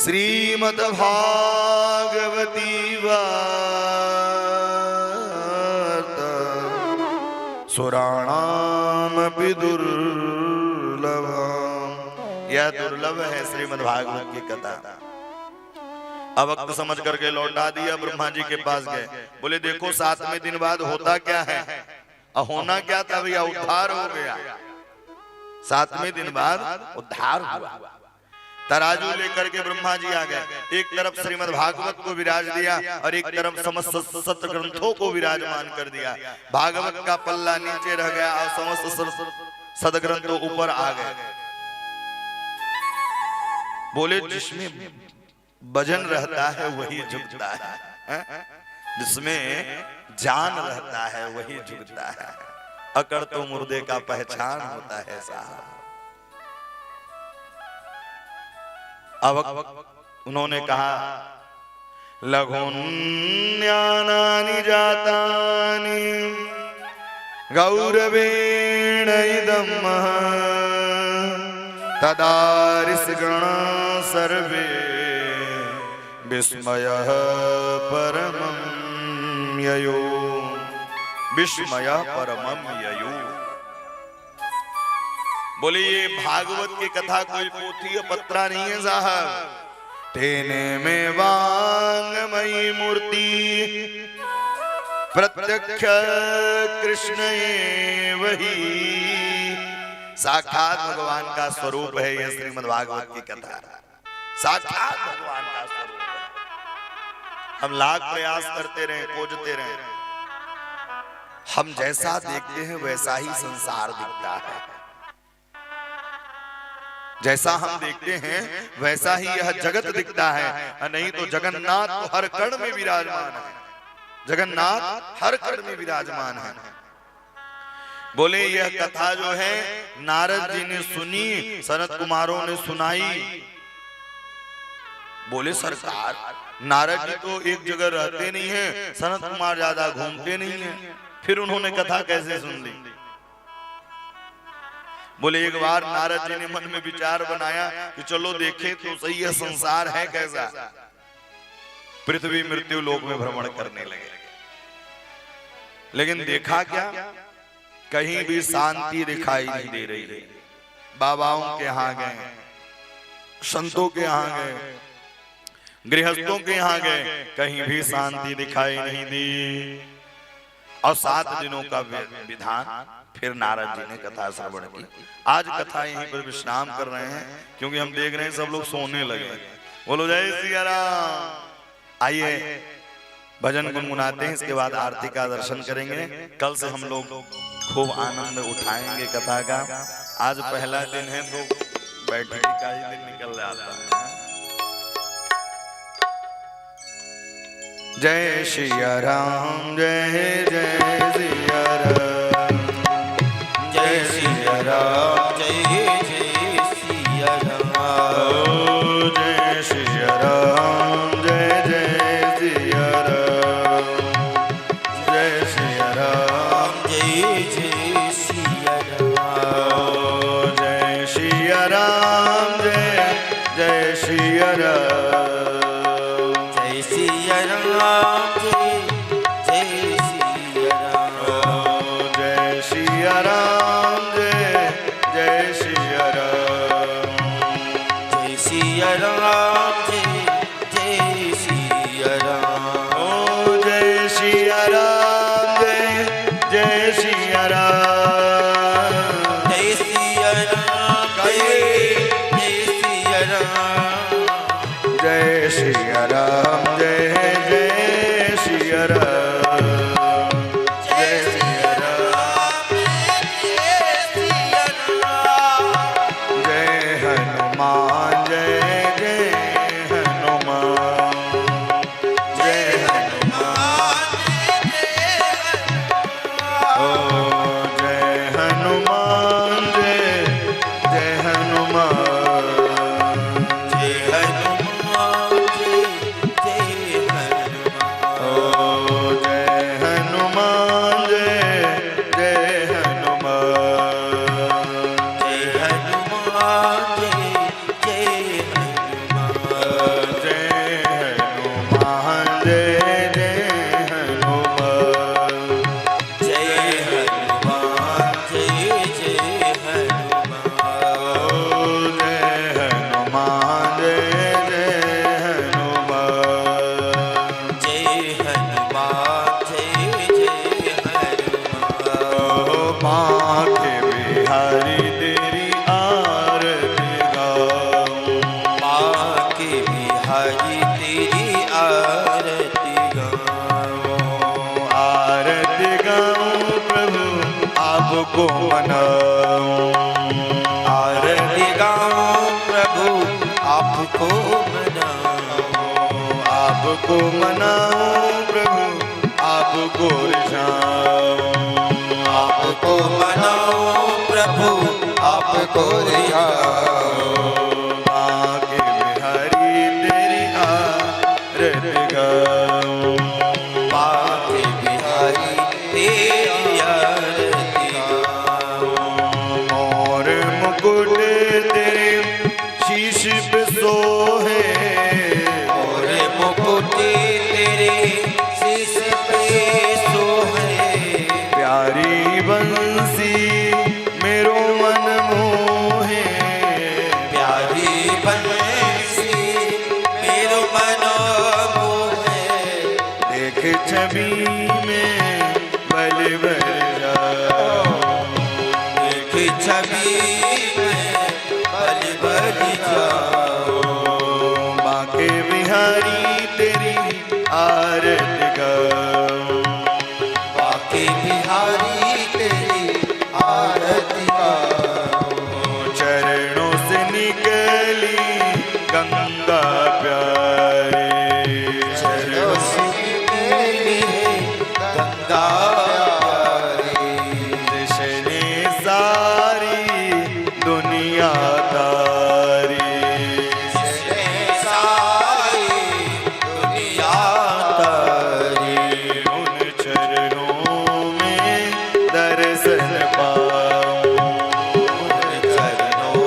श्रीमद् भागवती वार्ता सुराणामपि दुर्लभम्। यह दुर्लभ है श्रीमद् भागवत की कथा। अब वक्त समझ करके लौटा दिया। ब्रह्मा जी के पास गए, बोले देखो 7वें दिन बाद होता क्या है। होना क्या था भैया, उद्धार हो गया। 7वें दिन बाद उद्धार हुआ। तराजू लेकर के ब्रह्मा जी आ गए। एक तरफ श्रीमद् भागवत को विराज दिया और एक तरफ समस्त सत्र ग्रंथों को विराजमान कर दिया। भागवत का पल्ला नीचे रह गया और समस्त सदग्रंथ ऊपर आ गए। बोले जिसमें भजन रहता है वही झुकता है, जिसमें जान रहता है वही झुकता है। अकड़ तो मुर्दे का पहचान होता है साहब। अब उन्होंने कहा लघुन्यानानि जातानि गौरवेण इदं तदा ऋषिगण सर्वे विस्मयः परमं ययो। विस्मयः परमं ययो। बोले ये भागवत की कथा कोई पोथी या पत्रा नहीं है साहब। तेने में वांगमयी मूर्ति प्रत्यक्ष कृष्ण वही। साक्षात भगवान का स्वरूप है यह श्रीमद् भागवत की कथा। साक्षात भगवान का स्वरूप है। हम लाख प्रयास करते रहे, खोजते रहे, हम जैसा देखते हैं वैसा ही संसार दिखता है। जैसा हम देखते हैं वैसा ही यह जगत दिखता है। नहीं तो जगन्नाथ तो हर कण में विराजमान है। जगन्नाथ हर कण में विराजमान है। बोले यह कथा जो है नारद जी ने सुनी, सनत कुमारों ने सुनाई। बोले सरकार नारद जी तो एक जगह रहते नहीं है, सनत कुमार ज्यादा घूमते नहीं है, फिर उन्होंने कथा कैसे सुन ली? बोले एक बार नारद जी ने मन में विचार बनाया कि चलो देखें तो सही है संसार है कैसा। पृथ्वी मृत्यु लोक में भ्रमण करने लगे, लेकिन देखा क्या, कहीं भी शांति दिखाई नहीं दे रही है। बाबाओं के यहाँ गए, संतों के यहाँ गए, गृहस्थों के यहाँ गए, कहीं भी शांति दिखाई नहीं दी। और 7 दिनों का विधान फिर नारद जी ने कथा श्रवण की। आज कथा यहीं पर विश्राम कर रहे हैं क्योंकि हम देख रहे हैं सब लोग सोने लगे। बोलो जय सिया राम। आइए भजन गुनगुनाते हैं, इसके बाद आरती का दर्शन करेंगे। कल से हम लोग खूब आनंद उठाएंगे कथा का। आज पहला दिन है तो बैठने का ही दिन निकल जाता है। जय सिया राम, जय जय सिया राम, जय सिया राम, जय जय सिया राम, जय सिया राम, जय जय सिया राम, जय सिया राम, जय जय सिया राम, जय सिया राम, जय जय सिया राम, जय सिया राम, जय सिया राम, जय सिया राम, जय सिया राम, जय सिया राम, जय सिया राम, ओ जय सिया राम, जय सिया राम, जय सिया राम, जय सिया राम, जय सिया राम, जय जय सिया राम, जय सिया राम, जय हनुमान, जय जय हनुमान, जय हनुमान, ओ जय हनुमान, जय जय हनुमान, जय हनुमान, जय हनुमान, ओ जय हनुमान, जय जय हनुमान, जय हनुमान, जय हनुमान, जय हनुमान, जय जय हनुमान, जय हनुमान, जय जय हनुमान, जय हनुमान, जय जय हनुमान, जय हनुमान, जय जय हनुमान। माँ के बिहारी तेरी आरती गाऊं, माँ के बिहारी तेरी आरती गाऊं, आरती गाऊं प्रभु आपको मनाऊं, आरती गाऊं प्रभु आपको मनाऊं, आपको मनाऊं प्रभु आपको रिझाऊं, आपको मनाऊं प्रभु आपको रिझाऊं। माँ के बिहारी तेरी आरती गाऊं, माँ के बिहारी तेरी आरती गाऊं, मोर मुकुट तेरे शीश पे सोहे, मोर मुकुट तेरे शीश पे सोहे, प्यारी बंसी मेरो मन मोहे, बिहारी तेरी आरती गाऊं। चरणों से निकली गंगा प्यारी, चरणों से निकली है गंगा प्यारी। जिसने सारी दुनिया तारी, जिसने सारी दुनिया तारी। उन चरणों में दर्शन पाऊं, उन चरणों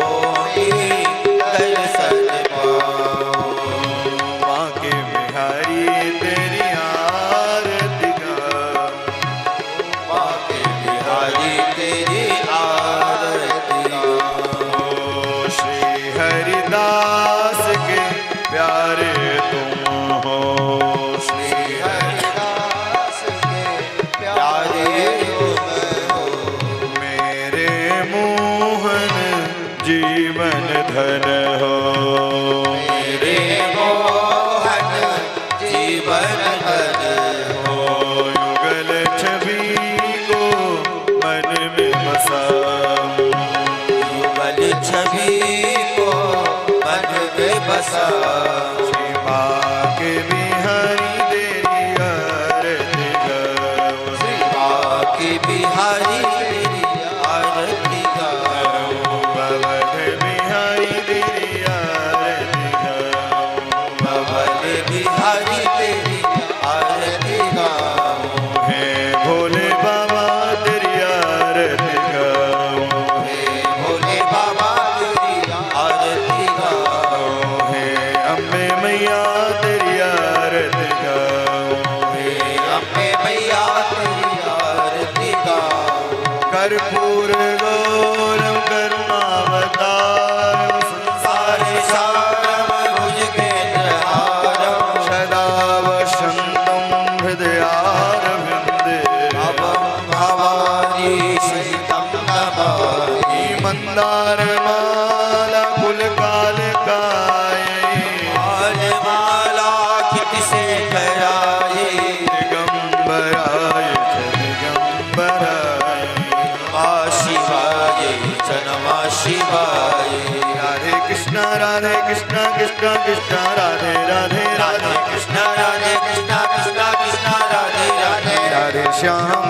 में दर्शन पाऊं। माँ के बिहारी तेरी आरती गाऊं। माँ के बिहारी तेरी आरती गाऊं। श्री हरिदास के प्यारे तुम हो, श्री हरिदास के प्यारे तुम हो। मेरे मोहन जीवन धन हो, मेरे मोहन जीवन धन हो। युगल छवि को मन में बसाऊं, युगल छवि को मन में बसा। श्री माँ के बिहारी तेरी आरती गाऊं। श्री माँ के बिहारी तेरी आरती गाऊं। भवन बिहारी तेरी आरती गाऊं। भवन बिहारी तेरी आरती गाऊं। हे भोले बाबा तेरी आरती गाऊं। हे भोले बाबा तेरी आरती गाऊं। हे अम्बे मैया तेरी आरती गाऊं। हे अम्बे मैया तेरी आरती गाऊं। कर्पूर गौरम करुणावतारम सारे सारम भुजगेन्द्रहारम। सदा वसन्तं हृदयारविन्दे भवं भवानी सहितं नमामि। मंदारमाला कुलकालकायै माला कित से कराये। दिगंबराय च दिगंबराय। नमः शिवाय च नमः शिवाय। राधे कृष्ण कृष्ण कृष्ण राधे राधे राधे कृष्ण कृष्ण कृष्ण कृष्ण राधे राधे। राधे श्याम